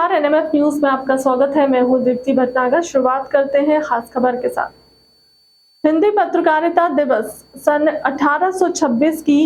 नमस्कार, NMF news में आपका स्वागत है। मैं हूं दीप्ति भटनागर। शुरुआत करते हैं खास खबर के साथ। हिंदी पत्रकारिता दिवस सन 1826 की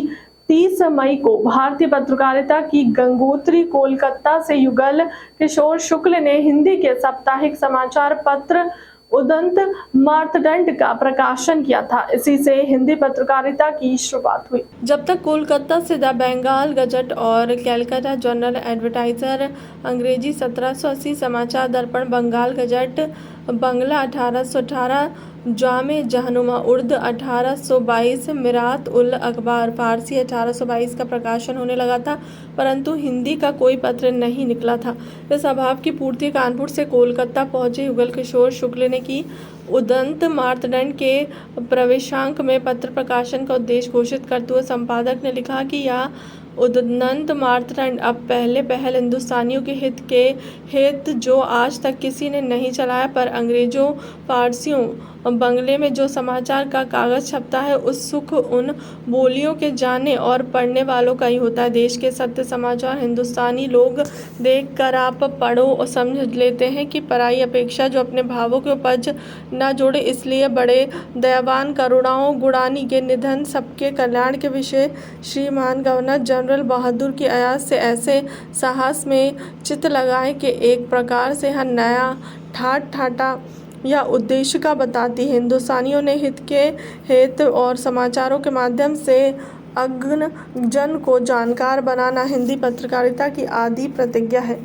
30 मई को भारतीय पत्रकारिता की गंगोत्री कोलकाता से युगल किशोर शुक्ल ने हिंदी के साप्ताहिक समाचार पत्र उदंत मार्तंड का प्रकाशन किया था। इसी से हिंदी पत्रकारिता की शुरुआत हुई। जब तक कोलकाता से द बंगाल गजट और कैलकाटा जर्नल एडवर्टाइजर अंग्रेजी 1780, समाचार दर्पण, बंगाल गजट बंगला 1818, जामे जहनुमा उर्द 1822, मिरात उल अखबार फारसी 1822 का प्रकाशन होने लगा था, परंतु हिंदी का कोई पत्र नहीं निकला था। इस अभाव की पूर्ति कानपुर से कोलकाता पहुंचे युगल किशोर शुक्ल ने की। उदंत मार्तंड के प्रवेशांक में पत्र प्रकाशन का उद्देश्य घोषित करते हुए संपादक ने लिखा कि यह उदंत मार्तंड अब पहले पहल हिंदुस्तानियों के हित के हित जो आज तक किसी ने नहीं चलाया, पर अंग्रेजों, फारसियों बंगले में जो समाचार का कागज छपता है उस सुख उन बोलियों के जानने और पढ़ने वालों का ही होता है। देश के सत्य समाचार हिंदुस्तानी लोग देख कर आप पढ़ो और समझ लेते हैं कि पराई अपेक्षा जो अपने भावों के उपज न जोड़े, इसलिए बड़े दयावान करुणाओं गुणानी के निधन सबके कल्याण के विषय श्रीमान गवर्नर जनरल बहादुर की आयात से ऐसे साहस में चित्त लगाए कि एक प्रकार से हर नया ठाट ठाटा या उद्देश्य का बताती है। हिंदुस्तानियों ने हित के हित और समाचारों के माध्यम से अग्न जन को जानकार बनाना हिंदी पत्रकारिता की आदि प्रतिज्ञा है।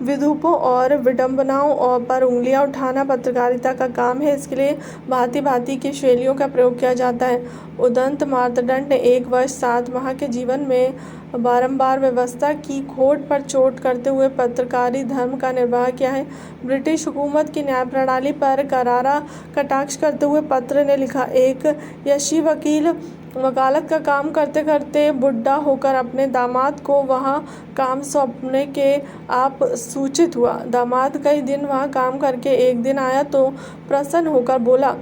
विद्रूपों और विडंबनाओं पर उंगलियां उठाना पत्रकारिता का काम है। इसके लिए भांति भांति की शैलियों का प्रयोग किया जाता है। उदंत मार्तंड ने 1 वर्ष 7 माह के जीवन में बारंबार व्यवस्था की खोट पर चोट करते हुए पत्रकारी धर्म का निर्वाह किया है। ब्रिटिश हुकूमत की न्याय प्रणाली पर करारा कटाक्ष करते हुए पत्र ने लिखा, एक यशी वकील वकालत का काम करते करते बुढ़ा होकर अपने दामाद को वहाँ काम सौंपने के आप सूचित हुआ। दामाद कई दिन वहाँ काम करके एक दिन आया तो प्रसन्न होकर बोला,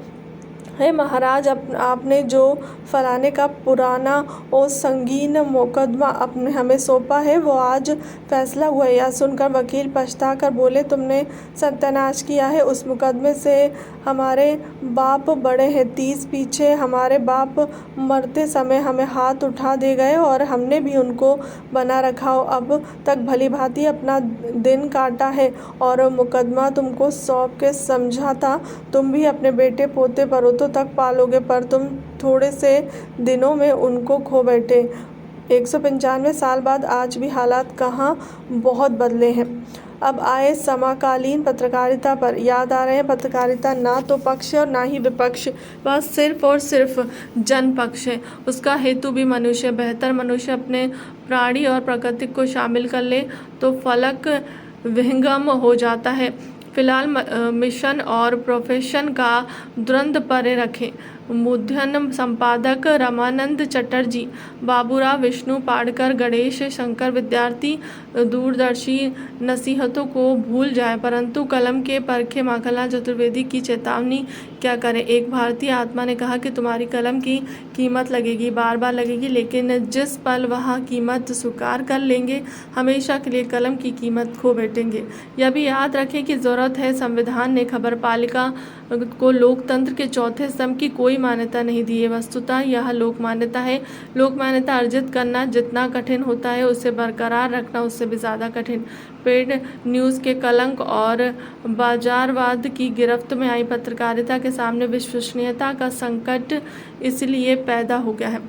हे महाराज, आपने जो फलाने का पुराना और संगीन मुकदमा अपने हमें सौंपा है वो आज फैसला हुआ है। यह सुनकर वकील पछता कर बोले, तुमने सत्यानाश किया है। उस मुकदमे से हमारे बाप बड़े हैं। 30 पीछे हमारे बाप मरते समय हमें हाथ उठा दे गए और हमने भी उनको बना रखा हो। अब तक भली भांति अपना दिन काटा है और मुकदमा तुमको सौंप के समझा था तुम भी अपने बेटे पोते परोतों तक पालोगे, पर तुम थोड़े से दिनों में उनको खो बैठे। 195 साल बाद आज भी हालात कहाँ बहुत बदले हैं। अब आए समकालीन पत्रकारिता पर। याद आ रहे हैं, पत्रकारिता ना तो पक्ष और ना ही विपक्ष, वह सिर्फ और सिर्फ जनपक्ष है। उसका हेतु भी मनुष्य, बेहतर मनुष्य अपने प्राणी और प्रकृति को शामिल कर ले तो फलक विहंगम हो जाता है। फिलहाल मिशन और प्रोफेशन का द्वंद्व परे रखें। मुद्रण संपादक रामानंद चटर्जी, बाबूराव, विष्णु पाड़कर, गणेश शंकर विद्यार्थी दूरदर्शी नसीहतों को भूल जाए, परंतु कलम के परखे माखनलाल चतुर्वेदी की चेतावनी क्या करें। एक भारतीय आत्मा ने कहा कि तुम्हारी कलम की कीमत लगेगी, बार बार लगेगी, लेकिन जिस पल वह कीमत स्वीकार कर लेंगे हमेशा के लिए कलम की कीमत खो बैठेंगे। यह भी याद रखें कि जरूरत है, संविधान ने खबरपालिका को लोकतंत्र के चौथे स्तंभ की कोई मान्यता नहीं दी है। वस्तुतः यह लोक मान्यता है। लोक मान्यता अर्जित करना जितना कठिन होता है उसे बरकरार रखना उससे भी ज़्यादा कठिन। पेड न्यूज़ के कलंक और बाजारवाद की गिरफ्त में आई पत्रकारिता के सामने विश्वसनीयता का संकट इसलिए पैदा हो गया है।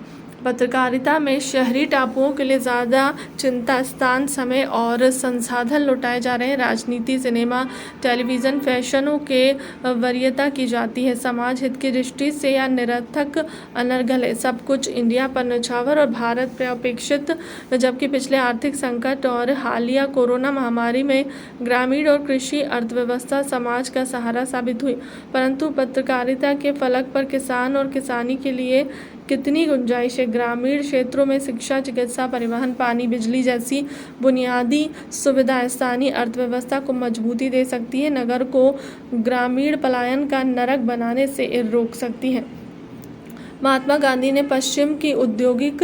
पत्रकारिता में शहरी टापुओं के लिए ज़्यादा चिंता, स्थान, समय और संसाधन लुटाए जा रहे हैं। राजनीति, सिनेमा, टेलीविज़न, फैशनों के वरीयता की जाती है। समाज हित की दृष्टि से यह निरर्थक अनर्गल है। सब कुछ इंडिया पर न्यौछावर और भारत पर अपेक्षित। जबकि पिछले आर्थिक संकट और हालिया कोरोना महामारी में ग्रामीण और कृषि अर्थव्यवस्था समाज का सहारा साबित हुई, परंतु पत्रकारिता के फलक पर किसान और किसानी के लिए कितनी गुंजाइश है। ग्रामीण क्षेत्रों में शिक्षा, चिकित्सा, परिवहन, पानी, बिजली जैसी बुनियादी सुविधाएं स्थानीय अर्थव्यवस्था को मजबूती दे सकती है, नगर को ग्रामीण पलायन का नरक बनाने से रोक सकती है। महात्मा गांधी ने पश्चिम की औद्योगिक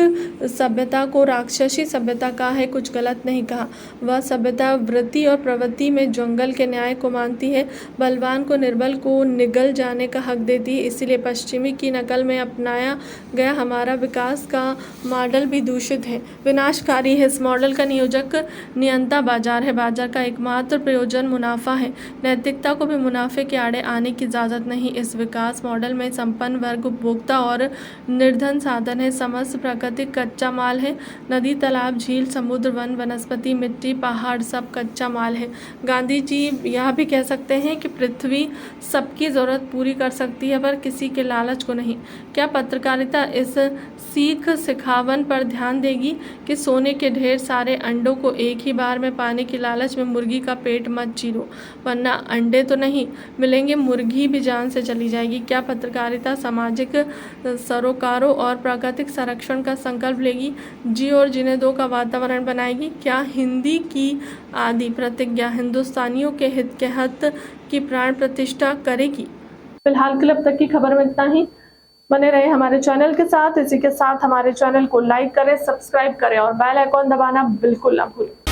सभ्यता को राक्षसी सभ्यता कहा है, कुछ गलत नहीं कहा। वह सभ्यता वृत्ति और प्रवृत्ति में जंगल के न्याय को मानती है, बलवान को निर्बल को निगल जाने का हक देती है। इसीलिए पश्चिमी की नकल में अपनाया गया हमारा विकास का मॉडल भी दूषित है, विनाशकारी है। इस मॉडल का नियोजक नियंता बाजार है। बाजार का एकमात्र प्रयोजन मुनाफा है। नैतिकता को भी मुनाफे के आड़े आने की इजाज़त नहीं। इस विकास मॉडल में संपन्न वर्ग उपभोक्ता और निर्धन साधन है। समस्त प्राकृतिक कच्चा माल है। नदी, तालाब, झील, समुद्र, वन, वनस्पति, मिट्टी, पहाड़ सब कच्चा माल है। गांधी जी यह भी कह सकते हैं कि पृथ्वी सबकी ज़रूरत पूरी कर सकती है पर किसी के लालच को नहीं। क्या पत्रकारिता इस सीख सिखावन पर ध्यान देगी कि सोने के ढेर सारे अंडों को एक ही बार में पाने की लालच में मुर्गी का पेट मत चीरो, वरना अंडे तो नहीं मिलेंगे, मुर्गी भी जान से चली जाएगी। क्या पत्रकारिता सामाजिक सरोकारों और प्राकृतिक संरक्षण का संकल्प लेगी, जी और जीने दो का वातावरण बनाएगी? क्या हिंदी की आदि प्रतिज्ञा हिंदुस्तानियों के हित के हत की प्राण प्रतिष्ठा करेगी? फिलहाल के लिए अब तक की खबर में इतना ही। बने रहे हमारे चैनल के साथ। इसी के साथ हमारे चैनल को लाइक करें, सब्सक्राइब करें और बेल आइकॉन दबाना बिल्कुल ना भूलें।